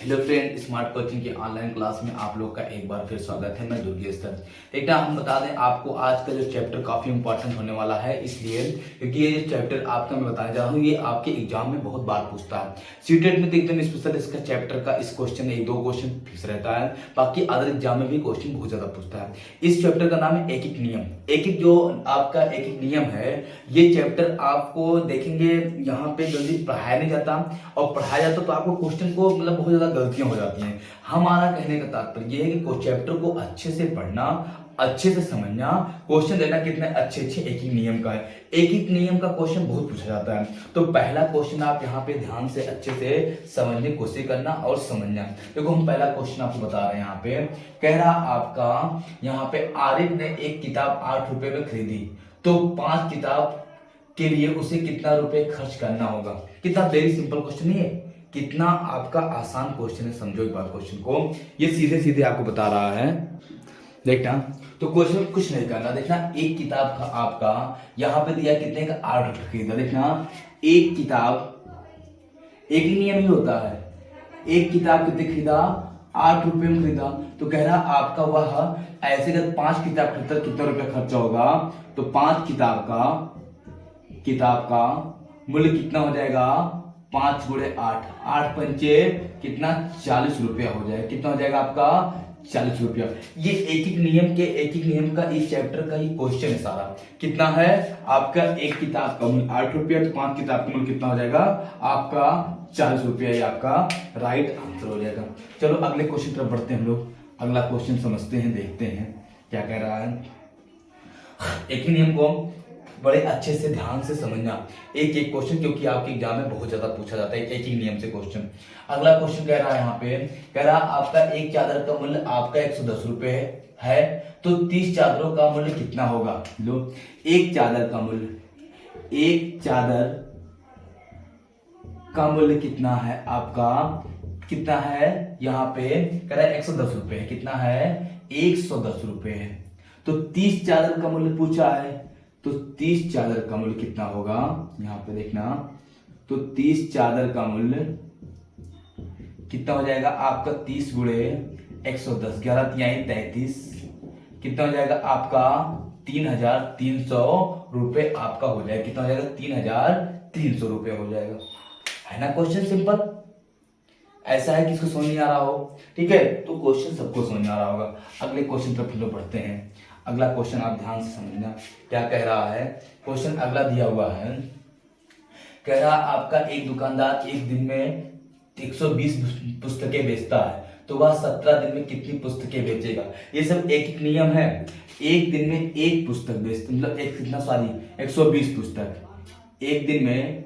Hello friend, smart coaching की online class में आप लोग का एक बार फिर स्वागत है। मैं दुर्गेश सर। एक ना हम बता दें आपको, आज का जो चैप्टर काफ़ी इंपॉर्टेंट होने वाला है, इसलिए क्योंकि ये जो चैप्टर आपका मैं बताने जा रहा हूँ ये आपके एग्जाम में बहुत बार पूछता है। सीटेट में तो एकदम स्पेशल इसका चैप्टर का इस क्वेश्चन एक दो क्वेश्चन फिक्स रहता है, बाकी अदर एग्जाम में भी क्वेश्चन बहुत ज़्यादा पूछता है। इस चैप्टर का नाम है एक एक नियम। एक एक जो आपका एक एक नियम है, ये चैप्टर आपको देखेंगे यहाँ पे जल्दी पढ़ाया नहीं जाता, और पढ़ाया जाता तो आपको क्वेश्चन को मतलब बहुत ज्यादा गलतियां हो जाती हैं। हमारा कहने का तात्पर्य यह है कि चैप्टर को अच्छे से पढ़ना, अच्छे से समझना, क्वेश्चन देना कितने अच्छे अच्छे एक ही नियम का है। एक एक नियम का क्वेश्चन बहुत पूछा जाता है। तो पहला क्वेश्चन आप यहाँ पे ध्यान से अच्छे से समझने की कोशिश करना और समझना। देखो हम पहला क्वेश्चन आपको बता रहे हैं। यहाँ पे कह रहा आपका, यहाँ पे आरिफ ने एक किताब 8 रुपए में खरीदी, तो 5 किताब के लिए उसे कितना रुपए खर्च करना होगा। कितना वेरी सिंपल क्वेश्चन नहीं है, कितना आपका आसान क्वेश्चन है। समझो एक बार क्वेश्चन को, ये सीधे सीधे आपको बता रहा है। देखना, तो क्वेश्चन में कुछ नहीं करना। देखना, एक किताब का आपका यहां पे दिया कितने का, 8 रुपए खरीदा। देखना, एक किताब, एक ही नियम ही होता है, एक किताब कितने खरीदा, 8 रुपए में खरीदा। तो कह रहा आपका वह ऐसे अगर 5 किताब खरीदता कितना रुपया खर्चा होगा। तो 5 किताब का मूल्य कितना हो जाएगा, 5 × 8, 8 पंचे कितना, 40 रुपया हो जाएगा। कितना हो जाएगा आपका, 40 रुपया। ये एक एक नियम का इस चैप्टर का ही क्वेश्चन है सारा। कितना है आपका, एक किताब का मूल्य 8 रुपया, तो 5 किताब का मूल्य कितना हो जाएगा आपका, 40 रुपया। ये आपका राइट आंसर हो जाएगा। चलो अगले क्वेश्चन तरफ बढ़ते हैं हम लोग। अगला क्वेश्चन समझते हैं, देखते हैं क्या कह रहा है। एक ही नियम को बड़े अच्छे से ध्यान से समझना, एक एक क्वेश्चन, क्योंकि आपके एग्जाम में बहुत ज्यादा पूछा जाता है एक ही नियम से क्वेश्चन। अगला क्वेश्चन कह रहा है यहाँ पे, कह रहा आपका एक चादर का मूल्य आपका 110 रुपए है, तो 30 चादरों का मूल्य कितना होगा। लो, एक चादर का मूल्य, एक चादर का मूल्य कितना है आपका, कितना है यहाँ पे कह रहा है 110 रुपए है। कितना है, 110 रुपए है। तो 30 चादर का मूल्य पूछा है, तो 30 चादर का मूल्य कितना होगा, यहां पे देखना। तो 30 चादर का मूल्य कितना हो जाएगा आपका, 30 × 110, 11×3=33। कितना हो जाएगा आपका, 3300 रुपए आपका हो जाएगा। कितना हो जाएगा, 3300 रुपए हो जाएगा। है ना क्वेश्चन सिंपल। ऐसा है कि इसको समझ नहीं आ रहा हो, ठीक है, तो क्वेश्चन सबको समझ में आ रहा होगा। अगले क्वेश्चन तरफ हम लोग बढ़ते हैं। अगला क्वेश्चन आप ध्यान से समझना क्या कह रहा है। क्वेश्चन अगला दिया हुआ है, कह रहा आपका एक दुकानदार एक दिन में 120 पुस्तकें बेचता है, तो वह 17 दिन में कितनी पुस्तकें बेचेगा। ये सब एक एक नियम है। एक दिन में एक पुस्तक बेचते, मतलब एक कितना, सॉरी 120 पुस्तक। एक दिन में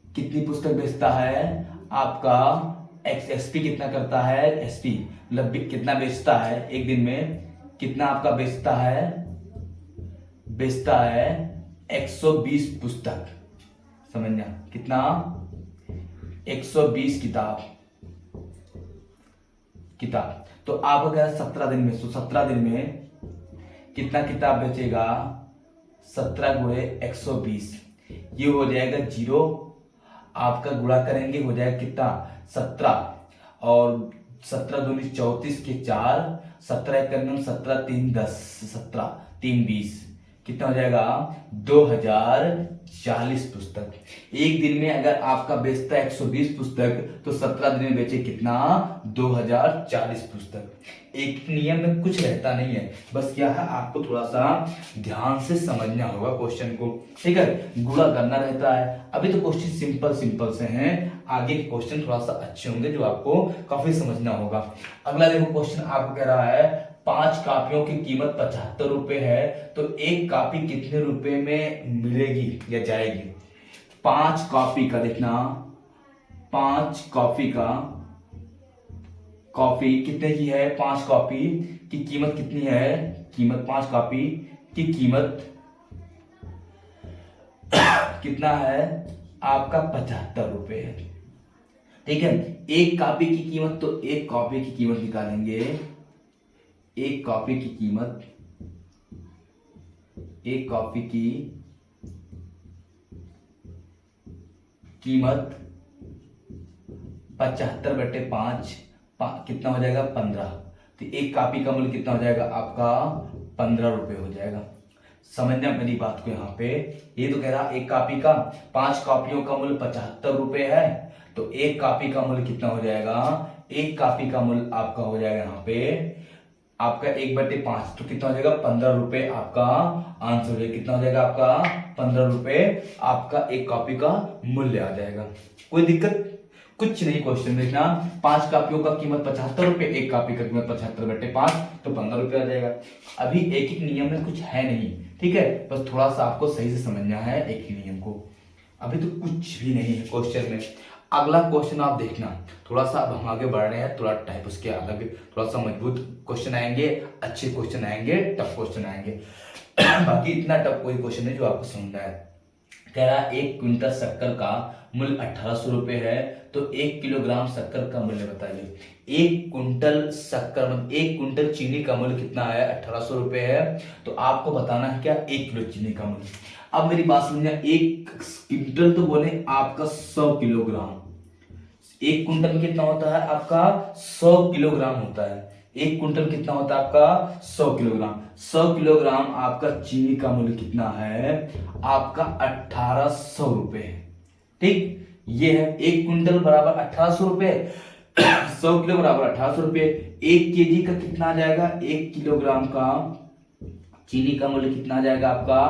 कितनी पुस्तक बेचता है आपका, एसपी कितना करता है, एसपी मतलब कितना बेचता है एक दिन में, कितना आपका बेचता है, बेचता है 120 पुस्तक। समझना, कितना, 120 किताब। तो आप अगर 17 दिन में, तो 17 दिन में कितना किताब बेचेगा, 17 × 120, ये हो जाएगा 0। आपका गुणा करेंगे हो जाएगा कितना, 17, और 17×2 = 34 के 4, 17×1 = 17, 3 × 10 17, 3 × 20, कितना हो जाएगा 2040 पुस्तक। एक दिन में अगर आपका बेचता है 120 पुस्तक, तो 17 दिन में बेचे कितना, 2040 पुस्तक। एक नियम में कुछ रहता नहीं है, बस क्या है आपको थोड़ा सा ध्यान से समझना होगा क्वेश्चन को, ठीक है, गुणा करना रहता है। अभी तो क्वेश्चन सिंपल सिंपल से हैं, आगे के क्वेश्चन थोड़ा सा अच्छे होंगे जो आपको काफी समझना होगा। अगला देखो क्वेश्चन आपको कह रहा है 5 कापियों की कीमत 75 रुपए है, तो एक कॉपी कितने रुपए में मिलेगी या जाएगी। 5 कॉपी का देखना, 5 कॉपी का, कॉपी कितने की है, 5 कॉपी की कीमत कितनी है, कीमत 5 कॉपी की कीमत कितना है आपका, 75 रुपए है। ठीक है, एक कॉपी की कीमत, तो एक कॉपी की कीमत निकालेंगे, एक कॉपी की कीमत, एक कॉपी की कीमत 75/5 कितना हो जाएगा 15। तो एक कॉपी का मूल्य कितना हो जाएगा आपका 15 रुपए हो जाएगा। समझना मेरी बात को यहाँ पे। ये तो कह रहा एक कॉपी का 5 कॉपियों का मूल्य 75 रुपए है, तो एक कॉपी का मूल्य कितना हो जाएगा, एक कॉपी का मूल्य आपका हो जाएगा यहाँ पे आपका 1/5, तो कितना हो जाएगा 15 रुपए आपका आंसर हो जाएगा। कितना हो जाएगा आपका 15 रुपए आपका एक कॉपी का मूल्य आ जाएगा। कोई दिक्कत कुछ नहीं। क्वेश्चन देखना, 5 कॉपियों का कीमत 75 रुपए, एक कॉपी का कीमत 75/5, तो 15 रुपए आ जाएगा। अभी एक एक नियम में कुछ है नहीं, ठीक है, बस थोड़ा सा आपको सही से समझना है एक ही नियम को। अभी तो कुछ भी नहीं है क्वेश्चन में। अगला क्वेश्चन आप देखना, थोड़ा सा अब हम आगे बढ़ रहे हैं, थोड़ा टाइप उसके अलग, थोड़ा सा मजबूत क्वेश्चन आएंगे, अच्छे क्वेश्चन आएंगे, टफ क्वेश्चन आएंगे। बाकी इतना टफ कोई क्वेश्चन है जो आपको समझना है। कह रहा 1 क्विंटल शक्कर का मूल्य 1800 रुपए है, तो 1 किलोग्राम शक्कर का मूल्य बताइए। 1 क्विंटल शक्कर मतलब 1 क्विंटल चीनी का मूल्य कितना है 1800 रुपए है, तो आपको बताना है क्या 1 किलो चीनी का मूल्य। अब मेरी बात समझना, 1 क्विंटल तो बोले आपका 100 किलोग्राम, 1 क्विंटल में कितना होता है आपका 100 किलोग्राम होता है। 1 क्विंटल कितना होता है आपका 100 किलोग्राम। 100 किलोग्राम आपका चीनी का मूल्य कितना है आपका 1800 रुपए। ठीक, ये है 1 क्विंटल बराबर 1800 रुपए, 100 किलो बराबर 1800 रुपए। 1 केजी का कितना आ जाएगा, 1 किलोग्राम का चीनी का मूल्य कितना आ जाएगा आपका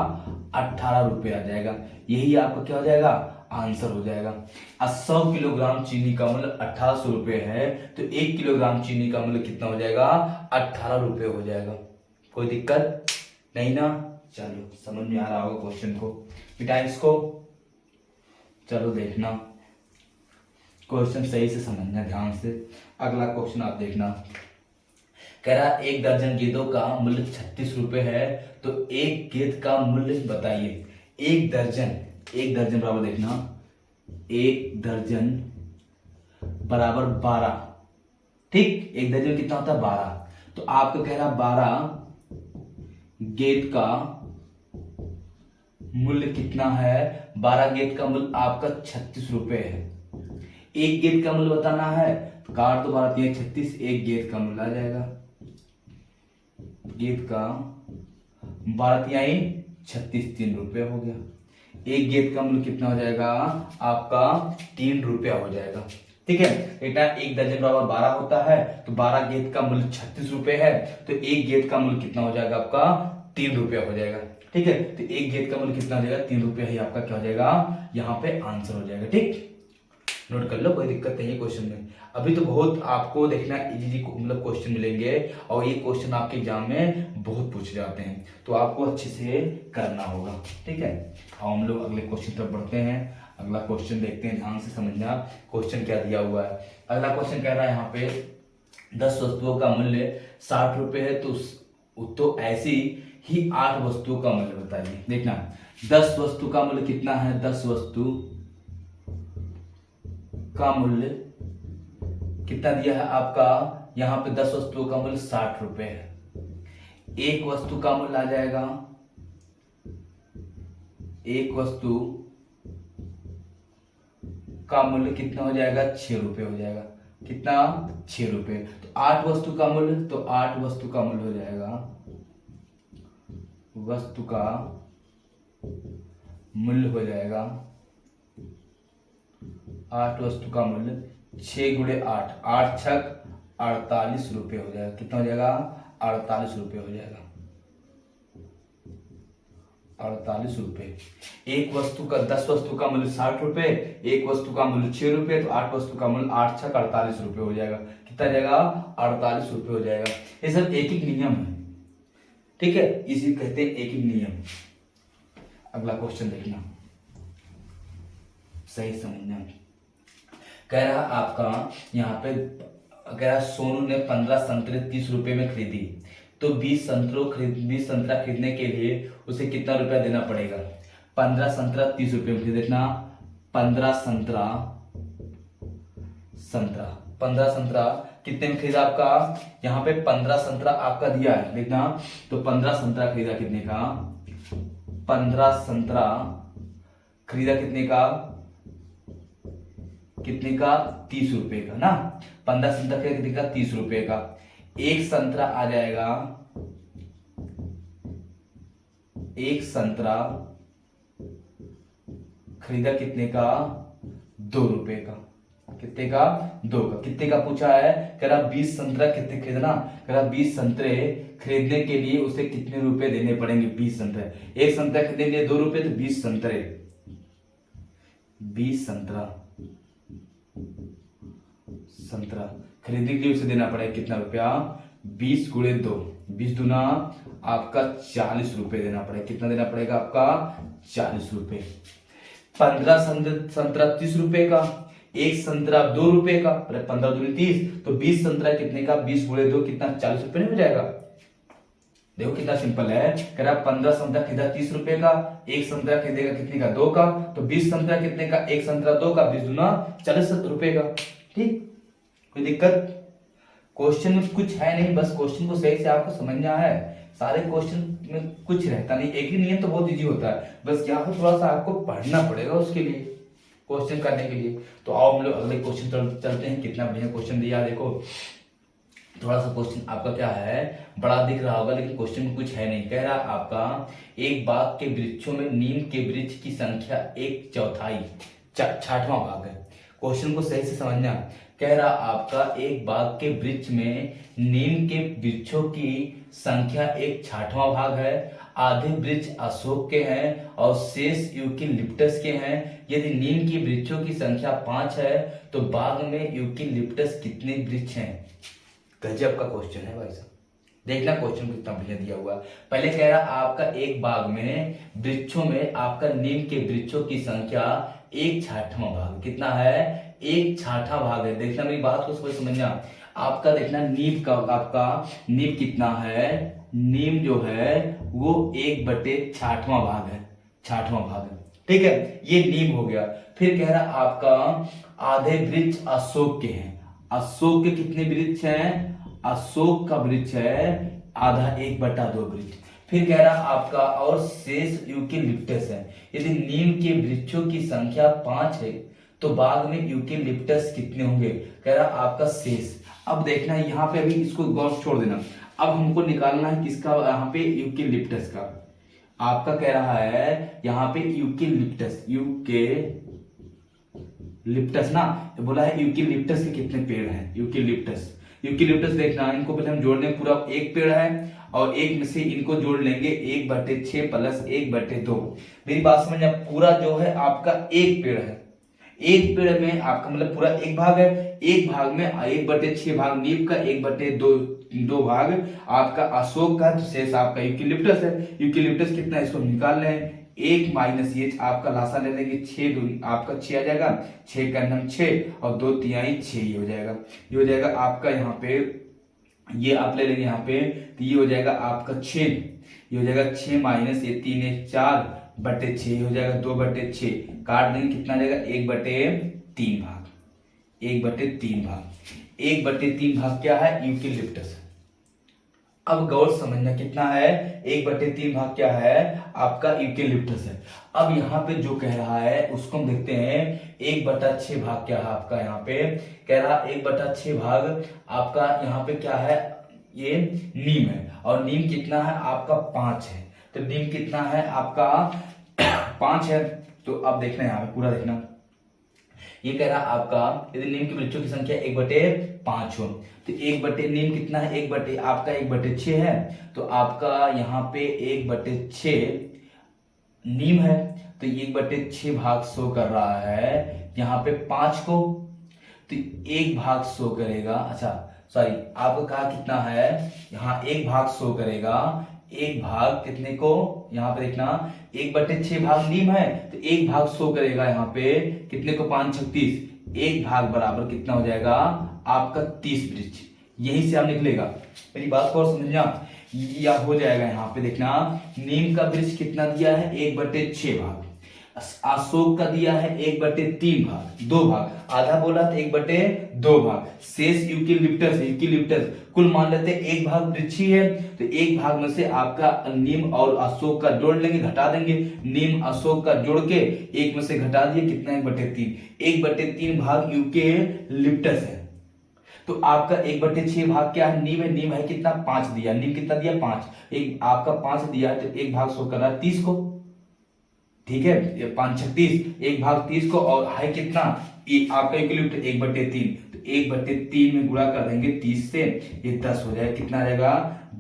18 रुपए आ जाएगा। यही आपका क्या हो जाएगा आंसर हो जाएगा। 100 किलोग्राम चीनी का मूल्य 1800 रुपए है, तो 1 किलोग्राम चीनी का मूल्य कितना हो जाएगा 18 रुपए हो जाएगा। कोई दिक्कत नहीं ना। चलो समझ में आ रहा होगा क्वेश्चन को, बेटा इसको चलो देखना, क्वेश्चन सही से समझना ध्यान से। अगला क्वेश्चन आप देखना, कह रहा 1 दर्जन गेंदों का मूल्य 36 रुपए है, तो एक गेंद का मूल्य बताइए। 1 दर्जन बराबर देखना, 1 दर्जन बराबर 12। ठीक, 1 दर्जन कितना होता है 12, तो आपको कह रहा 12 गेंद का मूल्य कितना है, 12 गेंद का मूल्य आपका 36 रुपए है। एक गेंद का मूल्य बताना है, तो काट तो 12 3 36, एक गेंद का मूल्य आ जाएगा, गेंद का 12 3 36, 3 रुपया हो गया। एक गेंद का मूल्य कितना हो जाएगा आपका 3 रुपया हो जाएगा। ठीक है बेटा, 1 दर्जन बराबर 12 होता है, तो 12 गेंद का मूल्य 36 रुपए है, तो एक गेंद का मूल्य कितना हो जाएगा आपका 3 रुपया हो जाएगा। ठीक है, तो एक गेंद का मूल्य कितना हो जाएगा 3 रुपया ही आपका क्या हो जाएगा यहाँ पे आंसर हो जाएगा। ठीक, नोट कर लो, कोई दिक्कत नहीं है क्वेश्चन में। अभी तो बहुत आपको देखना इजी मतलब क्वेश्चन मिलेंगे, और ये क्वेश्चन आपके एग्जाम में बहुत पूछ जाते हैं, तो आपको अच्छे से करना होगा। ठीक है, और हम लोग अगले क्वेश्चन तक बढ़ते हैं। अगला क्वेश्चन देखते हैं, ध्यान से समझना क्वेश्चन क्या दिया हुआ है। अगला क्वेश्चन कह रहा है यहाँ पे 10 वस्तुओं का मूल्य 60 रुपए है, तो ऐसी ही 8 वस्तुओं का मूल्य बताइए। देखना 10 वस्तु का मूल्य कितना है, 10 वस्तु का मूल्य कितना दिया है आपका यहाँ पे 10 वस्तुओं का मूल्य 60 रुपए है। एक वस्तु का मूल्य आ जाएगा, एक वस्तु का मूल्य कितना हो जाएगा 6 रुपए हो जाएगा। कितना 6 रुपए। तो 8 वस्तु का मूल्य, तो 8 वस्तु का मूल्य हो जाएगा, वस्तु का मूल्य हो जाएगा 8 वस्तु का मूल्य 6 गुणे 8, 8 छक 48 रुपये हो जाएगा। कितना हो जाएगा 48 रुपये हो जाएगा, 48 रुपये। एक वस्तु का 10 वस्तु का मूल्य 60 रुपये, एक वस्तु का मूल्य 6 रुपये, तो 8 वस्तु का मूल्य 8 छक 48 रुपये हो जाएगा। कितना जाएगा 48 रुपये हो जाएगा। ये सब एक एक नियम है, ठीक है, इसी कहते हैं एक एक नियम। अगला क्वेश्चन देखना, सही समझना। कह रहा आपका यहाँ पे कह रहा सोनू ने 15 संतरे 30 रुपए में खरीदी, तो 20 संतरा खरीदने के लिए उसे कितना रुपया देना पड़ेगा। 15 संतरा 30 रुपए में खरीदना, 15 संतरा कितने में खरीदा आपका, यहाँ पे 15 संतरा आपका दिया है देखना, तो 15 संतरा खरीदा कितने का, 15 संतरा खरीदा कितने का कितने का? 30 रुपए का ना। 15 संतरा कितने का? 30 रुपए का। एक संतरा आ जाएगा, एक संतरा खरीदा कितने का? 2 रुपए का। कितने का? 2 का। कितने का पूछा है? कह रहा 20 संतरा कितने खरीदना? कह रहा 20 संतरे खरीदने के लिए उसे कितने रुपए देने पड़ेंगे? 20 संतरे। एक संतरा खरीदने के लिए 2 रुपए, तो 20 संतरे, 20 संतरा खरीदने के लिए उसे देना पड़ेगा कितना रुपया? 20 गुणे 2, 20 दूना आपका 40 रुपए देना पड़ेगा। कितना देना पड़ेगा आपका? 40 रुपए। 15 संतरा 30 रुपए का, एक संतरा 2 रुपए का, 15 दूनी 30, तो 20 संतरा कितने का? 20 गुणे 2 कितना? 40 रुपए नहीं हो जाएगा? देखो कितना सिंपल है। कह रहा 15 संतरा खरीदा 30 रुपए का, एक संतरा खरीदेगा कितने का? 2 का, तो 20 संतरा कितने का? एक संतरा 2 का, 20 दूना 40 रुपए का। ठीक, कोई दिक्कत? क्वेश्चन में कुछ है नहीं, बस क्वेश्चन को सही से आपको समझना है। सारे क्वेश्चन में कुछ रहता नहीं, एक ही नियम तो बहुत इजी होता है, बस यहाँ पर थोड़ा सा आपको पढ़ना पड़ेगा उसके लिए, क्वेश्चन करने के लिए। तो आओ हम लोग अगले क्वेश्चन चलते हैं। कितना बढ़िया क्वेश्चन दिया, देखो थोड़ा सा क्वेश्चन आपका क्या है, बड़ा दिख रहा होगा लेकिन क्वेश्चन में कुछ है नहीं। कह रहा आपका एक बाग के वृक्षों में नीम के वृक्ष की संख्या 1/4 छठवां भाग है। क्वेश्चन को सही से समझना। कह रहा आपका एक बाग के वृक्ष में नीम के वृक्षों की संख्या 1/6वां भाग है। आधे वृक्ष अशोक के हैं और शेष यूकेलिप्टस के हैं। यदि नीम की वृक्षों की संख्या 5 है तो बाग में यूकेलिप्टस कितने वृक्ष हैं? गजब का क्वेश्चन है भाई साहब, देखना क्वेश्चन कितना बढ़िया दिया हुआ है। पहले कह रहा आपका एक बाग में वृक्षों में आपका नीम के वृक्षों की संख्या 1/6वां भाग, कितना है? 1/6 भाग है। देखना मेरी बात को समझना। आपका देखना नीम का, आपका नीम कितना है? नीम जो है वो 1/6वां भाग है, 6वां भाग है। ठीक है, ये नीम हो गया। फिर कह रहा आपका आधे वृक्ष अशोक के हैं। अशोक के कितने वृक्ष हैं? अशोक का वृक्ष है आधा, 1/2 वृक्ष। फिर कह रहा आपका और शेष यूकेलिप्टस है। यदि नीम के वृक्षों की संख्या 5 है तो बाग में यूकेलिप्टस कितने होंगे? कह रहा आपका शेष। अब देखना यहाँ पे, अभी इसको गौर छोड़ देना। अब हमको निकालना है किसका? यहाँ पे यूकेलिप्टस का। आपका कह रहा है यहाँ पे यूकेलिप्टस, यूकेलिप्टस ना बोला है। यूकेलिप्टस के कितने पेड़ हैं? यूकेलिप्टस देखना, इनको पहले हम जोड़ लें। पूरा एक पेड़ है और एक में से इनको जोड़ लेंगे 1/6 प्लस 1/2। मेरी बात समझना, पूरा जो है आपका एक पेड़ है। एक पेड़ में आपका मतलब पूरा एक भाग है। एक भाग में 1/6 भाग नीम का, 1/2 भाग आपका अशोक का, तो शेष आपका यूकेलिप्टस है। यूकेलिप्टस कितना, इसको निकाल रहे हैं। 1 माइनस ये आपका लासा ले लेंगे, 6 आपका 6 आ जाएगा, 6 का नाम 6 और 2 तिहाई 6, ये हो जाएगा। ये हो जाएगा आपका यहाँ पे, ये आप ले लेंगे यहाँ पे, तो ये हो जाएगा आपका 6। ये हो जाएगा 6 माइनस ये 3 है 4/6, हो जाएगा 2/6। काट देंगे, कितना आ जाएगा? 1/3 भाग, 1/3 भाग। 1/3 भाग क्या है? यूकेलिप्टस। अब गौर समझना, कितना है? 1/3 भाग क्या है? आपका यूकेलिप्टस है। अब यहाँ पे जो कह रहा है उसको हम देखते हैं। 1/6 भाग क्या है आपका? यहाँ पे कह रहा 1/6 भाग आपका यहाँ पे क्या है? ये नीम है, और नीम कितना है आपका? 5 है। तो नीम कितना है आपका? 5 है। तो अब देखना यहाँ पे पूरा देखना। ये कह रहा आपका यदि नीम के वृक्षों की संख्या 1/5 हो तो नीम कितना है? आपका 1/6 है, तो आपका यहाँ पे 1/6 नीम है, तो 1/6 भाग शो कर रहा है यहाँ पे 5 को, तो 1 भाग शो करेगा। अच्छा सॉरी, आपको कहा कितना है? यहाँ 1 भाग शो करेगा। 1 भाग कितने को? यहाँ पे देखना, 1/6 भाग नीम है, तो 1 भाग शो करेगा यहाँ पे कितने को? 5 × 36। 1 भाग बराबर कितना हो जाएगा? आपका 30 वृक्ष। यहीं से आप निकलेगा। मेरी बात को और समझना, या हो जाएगा यहाँ पे देखना, नीम का वृक्ष कितना दिया है? 1/6 भाग। अशोक का दिया है 1/3 भाग, 2 भाग, आधा बोला तो 1/2 भाग, शेष यूकेलिप्टस, यूकेलिप्टस कुल मान लेते हैं 1 भाग वृक्ष ही है, तो 1 भाग में से आपका नीम और अशोक का जोड़ लेंगे, घटा देंगे, नीम अशोक का जोड़ के 1 में से घटा दिए, कितना 1/3, 1/3 भाग यूकेलिप्टस है। तो आपका 1/6 भाग क्या है, नीम है, नीम है कितना 5 दिया, नीम कितना दिया 5, एक आपका 5 दिया है तो 1 भाग 100 कर रहा है 30 को, ठीक है, ये 5 36, 1 भाग 30 को, और है कितना आपका यूकेलिप्टस 1/3, तो 1/3 में गुणा कर देंगे 30 से, ये 10 हो जाएगा, कितना रहेगा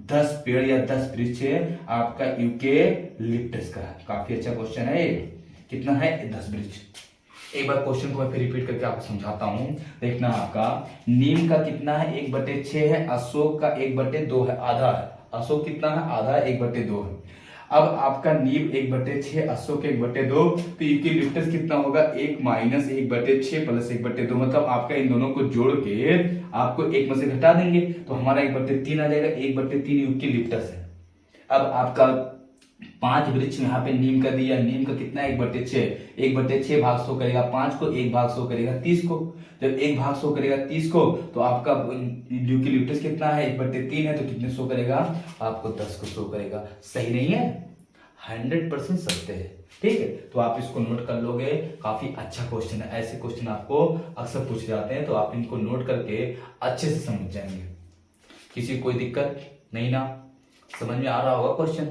10 पेड़ या 10 वृक्ष आपका यूकेलिप्टस का। काफी अच्छा क्वेश्चन है, कितना है 10 वृक्ष। एक बार क्वेश्चन को मैं फिर रिपीट करके आपको समझाता हूं, देखना आपका नीम का कितना है 1/6 है, अशोक का 1/2 है, आधा है, अशोक कितना है आधा, 1/2 है। अब आपका नीम 1/6, अशोक 1/2, तो यूकेलिप्टस कितना होगा 1 - 1/6 + 1/2, मतलब आपका इन दोनों को जोड़ के आपको 1 में से घटा देंगे तो हमारा 1/3 आ जाएगा, 1/3 यूकेलिप्टस है। अब आपका 5 वृक्ष यहाँ पे नीम का दिया, नीम का कितना 1/6, 1/6 भाग 100 करेगा 5 को, 1 भाग 100 करेगा 30 को, जब 1 भाग 100 करेगा 30 को तो आपका यूकेलिप्टस कितना है 1/3 है, तो कितने 100 करेगा आपको 10 को 100 करेगा। सही नहीं है, 100% सत्य है, ठीक है, तो आप इसको नोट कर लोगे, काफी अच्छा क्वेश्चन है, ऐसे क्वेश्चन आपको अक्सर पूछे जाते हैं, तो आप इनको नोट करके अच्छे से समझ जाएंगे। किसी कोई दिक्कत नहीं ना, समझ में आ रहा होगा क्वेश्चन,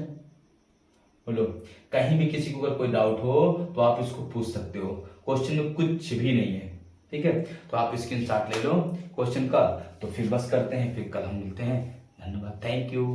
बोलो। कहीं भी किसी को अगर कोई डाउट हो तो आप इसको पूछ सकते हो, क्वेश्चन में कुछ भी नहीं है, ठीक है, तो आप स्क्रीनशॉट ले लो क्वेश्चन का, तो फिर बस करते हैं, फिर कल हम मिलते हैं, धन्यवाद, थैंक यू।